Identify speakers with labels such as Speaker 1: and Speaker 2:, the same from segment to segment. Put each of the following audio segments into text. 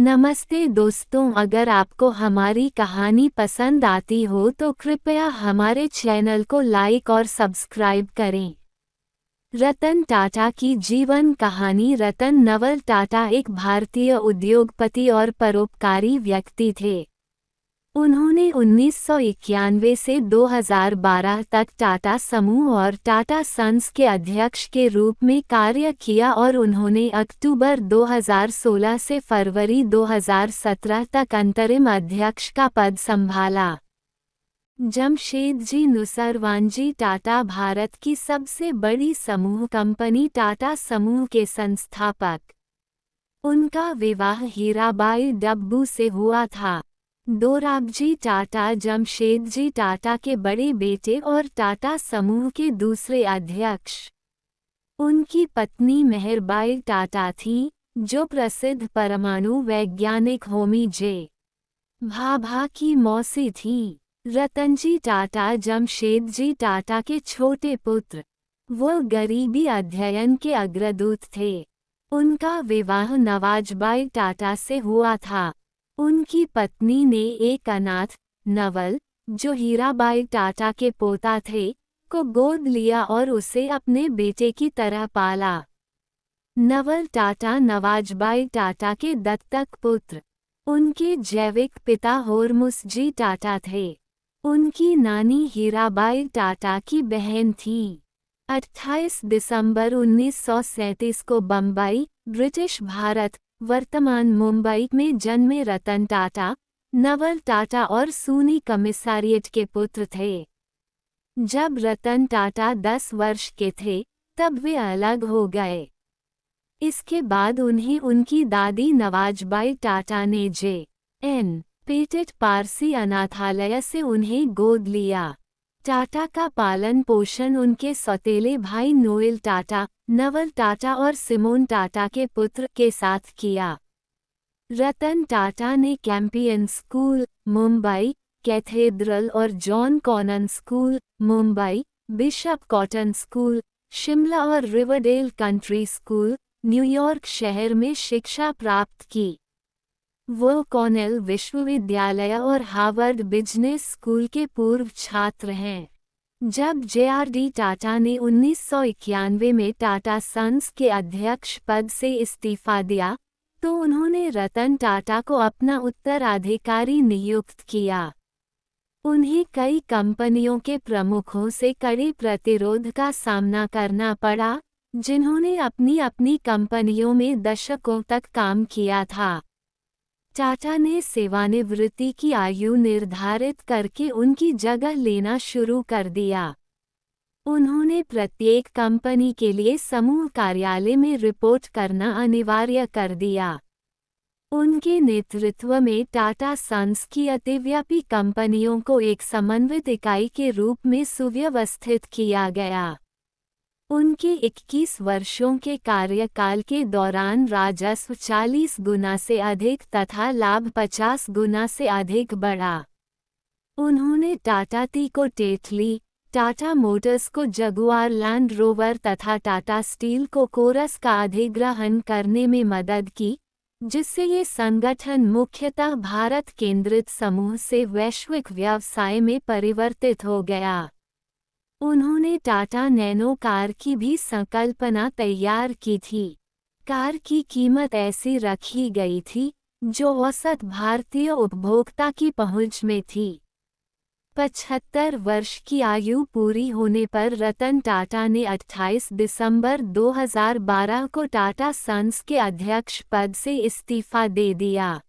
Speaker 1: नमस्ते दोस्तों, अगर आपको हमारी कहानी पसंद आती हो तो कृपया हमारे चैनल को लाइक और सब्सक्राइब करें। रतन टाटा की जीवन कहानी। रतन नवल टाटा एक भारतीय उद्योगपति और परोपकारी व्यक्ति थे। उन्होंने 1991 से 2012 तक टाटा समूह और टाटा सन्स के अध्यक्ष के रूप में कार्य किया और उन्होंने अक्टूबर 2016 से फरवरी 2017 तक अंतरिम अध्यक्ष का पद संभाला। जमशेदजी नुसरवानजी टाटा भारत की सबसे बड़ी समूह कंपनी टाटा समूह के संस्थापक। उनका विवाह हीराबाई डब्बू से हुआ था। दोराबजी टाटा जमशेदजी टाटा के बड़े बेटे और टाटा समूह के दूसरे अध्यक्ष। उनकी पत्नी मेहरबाई टाटा थी, जो प्रसिद्ध परमाणु वैज्ञानिक होमी जे. भाभा की मौसी थी। रतनजी टाटा जमशेदजी टाटा के छोटे पुत्र। वो गरीबी अध्ययन के अग्रदूत थे। उनका विवाह नवाजबाई टाटा से हुआ था। उनकी पत्नी ने एक अनाथ नवल, जो हीराबाई टाटा के पोता थे, को गोद लिया और उसे अपने बेटे की तरह पाला। नवल टाटा नवाजबाई टाटा के दत्तक पुत्र। उनके जैविक पिता होरमुसजी टाटा थे। उनकी नानी हीराबाई टाटा की बहन थी। 28 दिसंबर 1937 को बम्बई, ब्रिटिश भारत, वर्तमान मुंबई में जन्मे रतन टाटा, नवल टाटा और सूनी कमिसारिएट के पुत्र थे। जब रतन टाटा 10 वर्ष के थे, तब वे अलग हो गए। इसके बाद उन्हें उनकी दादी नवाजबाई टाटा ने जे.एन. पेटेट पारसी अनाथालय से उन्हें गोद लिया। टाटा का पालन पोषण उनके सौतेले भाई नोएल टाटा, नवल टाटा और सिमोन टाटा के पुत्र के साथ किया। रतन टाटा ने कैंपियन स्कूल, मुंबई, कैथेड्रल और John Connon school, Mumbai, Bishop Cotton school, Shimla और रिवरडेल कंट्री स्कूल, न्यूयॉर्क शहर में शिक्षा प्राप्त की। वो कॉर्नेल विश्वविद्यालय और हार्वर्ड बिजनेस स्कूल के पूर्व छात्र हैं। जब जे.आर.डी. टाटा ने 1991 में टाटा सन्स के अध्यक्ष पद से इस्तीफा दिया, तो उन्होंने रतन टाटा को अपना उत्तराधिकारी नियुक्त किया। उन्हें कई कंपनियों के प्रमुखों से कड़े प्रतिरोध का सामना करना पड़ा, जिन्होंने अपनी अपनी कंपनियों में दशकों तक काम किया था। टाटा ने सेवानिवृत्ति की आयु निर्धारित करके उनकी जगह लेना शुरू कर दिया। उन्होंने प्रत्येक कंपनी के लिए समूह कार्यालय में रिपोर्ट करना अनिवार्य कर दिया। उनके नेतृत्व में टाटा सन्स की अतिव्यापी कंपनियों को एक समन्वित इकाई के रूप में सुव्यवस्थित किया गया। उनके 21 वर्षों के कार्यकाल के दौरान राजस्व 40 गुना से अधिक तथा लाभ 50 गुना से अधिक बढ़ा। उन्होंने टाटा टी को टेटली, टाटा मोटर्स को जगुआर लैंड रोवर तथा टाटा स्टील को कोरस का अधिग्रहण करने में मदद की, जिससे ये संगठन मुख्यतः भारत केंद्रित समूह से वैश्विक व्यवसाय में परिवर्तित हो गया। उन्होंने टाटा नैनो कार की भी संकल्पना तैयार की थी। कार की कीमत ऐसी रखी गई थी, जो औसत भारतीय उपभोक्ता की पहुंच में थी। 75 वर्ष की आयु पूरी होने पर रतन टाटा ने 28 दिसंबर 2012 को टाटा सन्स के अध्यक्ष पद से इस्तीफा दे दिया।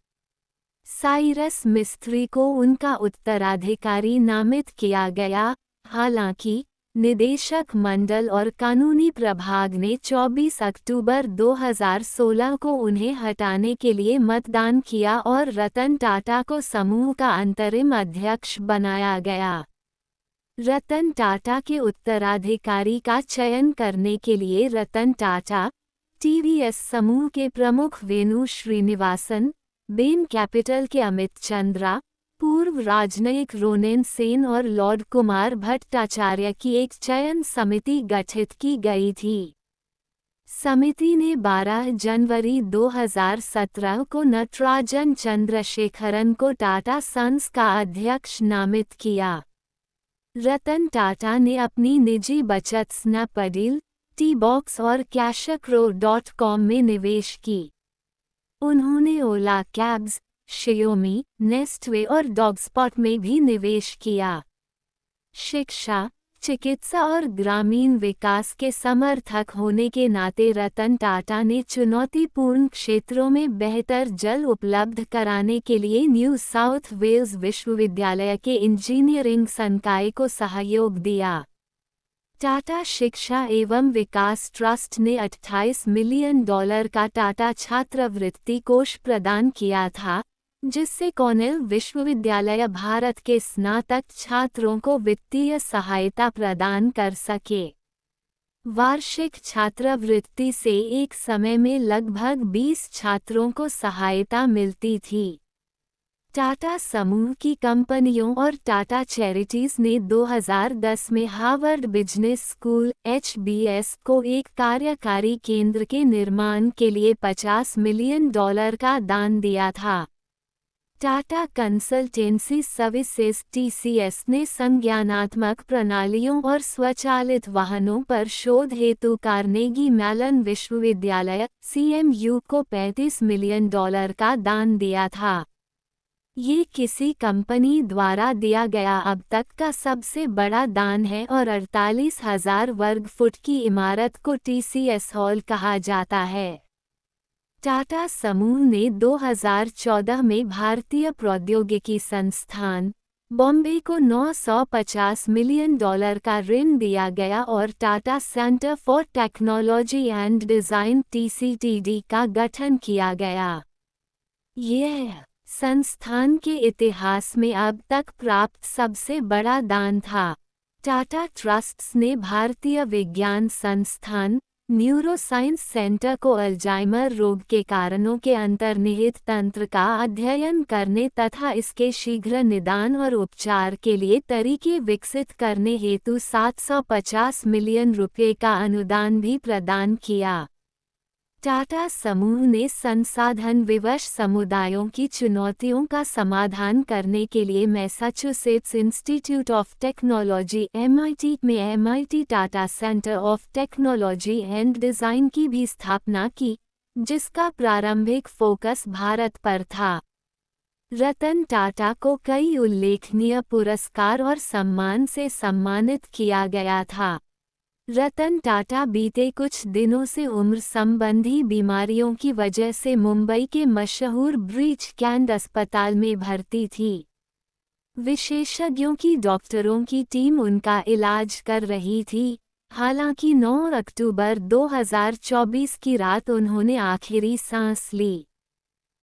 Speaker 1: साइरस मिस्त्री को उनका उत्तराधिकारी नामित किया गया। हालांकि, निदेशक मंडल और कानूनी प्रभाग ने 24 अक्टूबर 2016 को उन्हें हटाने के लिए मतदान किया और रतन टाटा को समूह का अंतरिम अध्यक्ष बनाया गया। रतन टाटा के उत्तराधिकारी का चयन करने के लिए रतन टाटा, टीवीएस समूह के प्रमुख वेणु श्रीनिवासन, बेन कैपिटल के अमित चंद्रा, पूर्व राजनयिक रोनेन सेन और लॉर्ड कुमार भट्टाचार्य की एक चयन समिति गठित की गई थी। समिति ने 12 जनवरी 2017 को नटराजन चंद्रशेखरन को टाटा सन्स का अध्यक्ष नामित किया। रतन टाटा ने अपनी निजी बचत स्नैपडील, टी-बॉक्स और कैशक्रॉ.com में निवेश की। उन्होंने ओला कैब्स, शियोमी, नेस्टवे और डॉगस्पॉट में भी निवेश किया। शिक्षा, चिकित्सा और ग्रामीण विकास के समर्थक होने के नाते रतन टाटा ने चुनौतीपूर्ण क्षेत्रों में बेहतर जल उपलब्ध कराने के लिए न्यू साउथ वेल्स विश्वविद्यालय के इंजीनियरिंग संकाय को सहयोग दिया। टाटा शिक्षा एवं विकास ट्रस्ट ने $28 मिलियन का टाटा छात्रवृत्ति कोष प्रदान किया था, जिससे कॉर्नेल विश्वविद्यालय भारत के स्नातक छात्रों को वित्तीय सहायता प्रदान कर सके। वार्षिक छात्रवृत्ति से एक समय में लगभग 20 छात्रों को सहायता मिलती थी। टाटा समूह की कंपनियों और टाटा चैरिटीज ने 2010 में हार्वर्ड बिजनेस स्कूल (HBS) को एक कार्यकारी केंद्र के निर्माण के लिए $50 मिलियन का दान दिया था। टाटा कंसल्टेंसी सर्विसेज (TCS) ने संज्ञानात्मक प्रणालियों और स्वचालित वाहनों पर शोध हेतु कार्नेगी मेलन विश्वविद्यालय (CMU) को $35 मिलियन का दान दिया था। ये किसी कंपनी द्वारा दिया गया अब तक का सबसे बड़ा दान है और 48,000 वर्ग फुट की इमारत को TCS हॉल कहा जाता है। टाटा समूह ने 2014 में भारतीय प्रौद्योगिकी संस्थान, बॉम्बे को $950 मिलियन का ऋण दिया गया और Tata centre for technology and design (TCTD) का गठन किया गया। यह संस्थान के इतिहास में अब तक प्राप्त सबसे बड़ा दान था। टाटा ट्रस्ट्स ने भारतीय विज्ञान संस्थान, न्यूरोसाइंस सेंटर को अल्जाइमर रोग के कारणों के अंतर्निहित तंत्र का अध्ययन करने तथा इसके शीघ्र निदान और उपचार के लिए तरीके विकसित करने हेतु $750 मिलियन का अनुदान भी प्रदान किया। टाटा समूह ने संसाधन विवश समुदायों की चुनौतियों का समाधान करने के लिए Massachusetts institute of technology (MIT) में MIT Tata centre of technology and design की भी स्थापना की, जिसका प्रारंभिक फोकस भारत पर था। रतन टाटा को कई उल्लेखनीय पुरस्कार और सम्मान से सम्मानित किया गया था। रतन टाटा बीते कुछ दिनों से उम्र संबंधी बीमारियों की वजह से मुंबई के मशहूर ब्रीच कैंड अस्पताल में भर्ती थी। विशेषज्ञों की डॉक्टरों की टीम उनका इलाज कर रही थी। हालांकि 9 अक्टूबर 2024 की रात उन्होंने आखिरी सांस ली।